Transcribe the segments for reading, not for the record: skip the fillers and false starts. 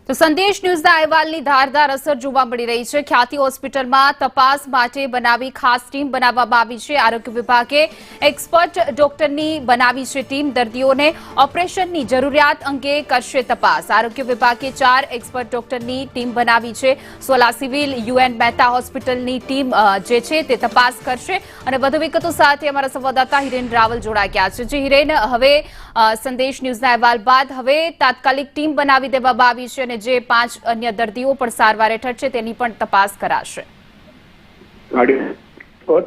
તો સંદેશ ન્યૂઝના અહેવાલની ધારદાર અસર જોવા મળી રહી છે। ખ્યાતિ હોસ્પિટલમાં તપાસ માટે બનાવી ખાસ ટીમ બનાવવામાં આવી છે। આરોગ્ય વિભાગે એક્સપર્ટ ડોક્ટરની બનાવી છે ટીમ। દર્દીઓને ઓપરેશનની જરૂરિયાત અંગે કરશે તપાસ। આરોગ્ય વિભાગે 4 એક્સપર્ટ ડોક્ટરની ટીમ બનાવી છે। સોલા સિવિલ યુએન મહેતા હોસ્પિટલની ટીમ જે છે તે તપાસ કરશે અને વધુ વિગતો સાથે અમારા સંવાદદાતા હિરેન રાવલ જોડાઈ ગયા છે। જે હિરેન, હવે સંદેશ ન્યૂઝના અહેવાલ બાદ હવે તાત્કાલિક ટીમ બનાવી દેવામાં આવી છે અને જે 5 અન્ય દર્દીઓ પણ સારવાર હેઠળ છે તેની પણ તપાસ કરાશે।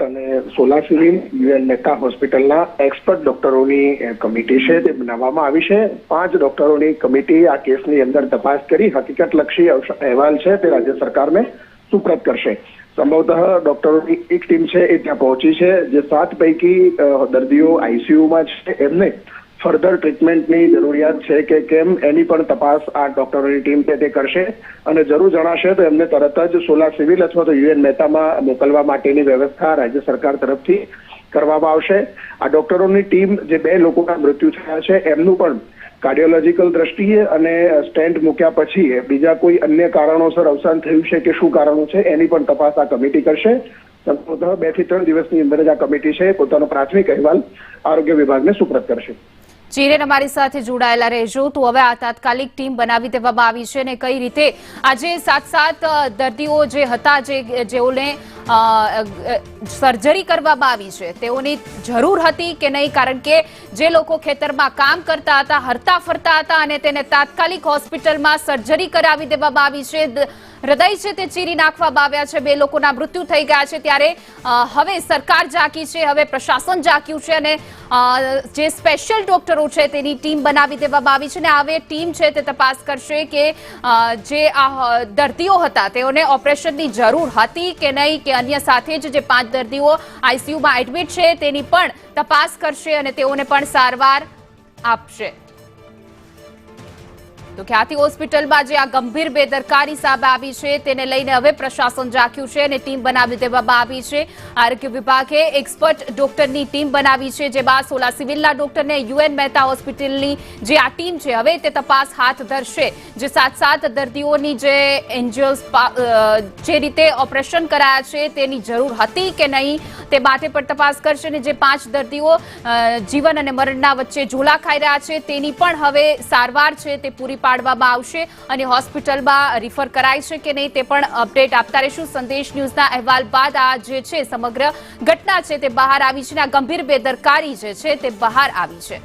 અને સોલા સિવિલ યુએન મહેતા હોસ્પિટલના એક્સપર્ટ ડોક્ટરોની કમિટી છે તે બનાવવામાં આવી છે। 5 ડોક્ટરોની કમિટી આ કેસની અંદર તપાસ કરી હકીકતલક્ષી અહેવાલ છે તે રાજ્ય સરકારને સુપ્રત કરશે। સંભવતઃ ડોક્ટરોની એક ટીમ છે એ ત્યાં પહોંચી છે। જે 7 પૈકી દર્દીઓ આઈસીયુમાં છે એમને ફર્ધર ટ્રીટમેન્ટની જરૂરિયાત છે કે કેમ એની પણ તપાસ આ ડોક્ટરોની ટીમ છે તે કરશે અને જરૂર જણાશે તો એમને તરત જ સોલા સિવિલ અથવા તો યુએન મહેતામાં મોકલવા માટેની વ્યવસ્થા રાજ્ય સરકાર તરફથી કરવામાં આવશે। આ ડોક્ટરોની ટીમ જે 2 લોકોના મૃત્યુ થયા છે એમનું પણ કાર્ડિયોલોજીકલ દ્રષ્ટિએ અને સ્ટેન્ટ મૂક્યા પછી બીજા કોઈ અન્ય કારણોસર અવસાન થયું છે કે શું કારણો છે એની પણ તપાસ આ કમિટી કરશે। સંભવતઃ 2 થી 3 દિવસની અંદર જ આ કમિટી છે પોતાનો પ્રાથમિક અહેવાલ આરોગ્ય વિભાગને સુપ્રત કરશે। ચીરેન, અમારી સાથે જોડાયેલા રહેજો। તો હવે આ તાત્કાલિક ટીમ બનાવી દેવામાં આવી છે અને કઈ રીતે આજે 7 દર્દીઓ જે હતા જેઓને સર્જરી કરવામાં આવી છે તેઓની જરૂર હતી કે નહીં, કારણ કે જે લોકો ખેતરમાં કામ કરતા હતા, હરતા ફરતા હતા અને તેને તાત્કાલિક હોસ્પિટલમાં સર્જરી કરાવી દેવામાં આવી છે। હૃદય છે તે ચીરી નાખવામાં આવ્યા છે। 2 લોકોના મૃત્યુ થઈ ગયા છે। ત્યારે હવે સરકાર જાગી છે, હવે પ્રશાસન જાગ્યું છે અને જે સ્પેશિયલ ડોક્ટરો છે તેની ટીમ બનાવી દેવામાં આવી છે અને હવે ટીમ છે તે તપાસ કરશે કે જે આ દર્દીઓ હતા તેઓને ઓપરેશનની જરૂર હતી કે નહીં, કે અન્ય સાથે જ જે 5 દર્દીઓ આઈસીયુમાં એડમિટ છે તેની પણ તપાસ કરશે અને તેઓને પણ સારવાર આપશે। તો ખ્યાતિ હોસ્પિટલમાં જે આ ગંભીર બેદરકારી સામે આવી છે તેને લઈને હવે પ્રશાસન જાગ્યું છે અને ટીમ બનાવી દેવામાં આવી છે। આરોગ્ય વિભાગે એક્સપર્ટ ડોક્ટરની ટીમ બનાવી છે, જેમાં સોલા સિવિલના ડોક્ટરને યુએન મહેતા હોસ્પિટલની જે આ ટીમ છે હવે તે તપાસ હાથ ધરશે। જે 7 દર્દીઓની જે એન્જિયોસ જે રીતે ઓપરેશન કરાયા છે તેની જરૂર હતી કે નહીં તે માટે પણ તપાસ કરશે અને જે 5 દર્દીઓ જીવન અને મરણના વચ્ચે ઝોલા ખાઈ રહ્યા છે તેની પણ હવે સારવાર છે તે પૂરી પાડવામાં આવશે અને હોસ્પિટલમાં રિફર કરાય છે કે નહીં તે પણ અપડેટ આપતા રહીશું। સંદેશ ન્યૂઝના અહેવાલ બાદ આ જે છે સમગ્ર ઘટના છે તે બહાર આવી છે અને આ ગંભીર બેદરકારી જે છે તે બહાર આવી છે।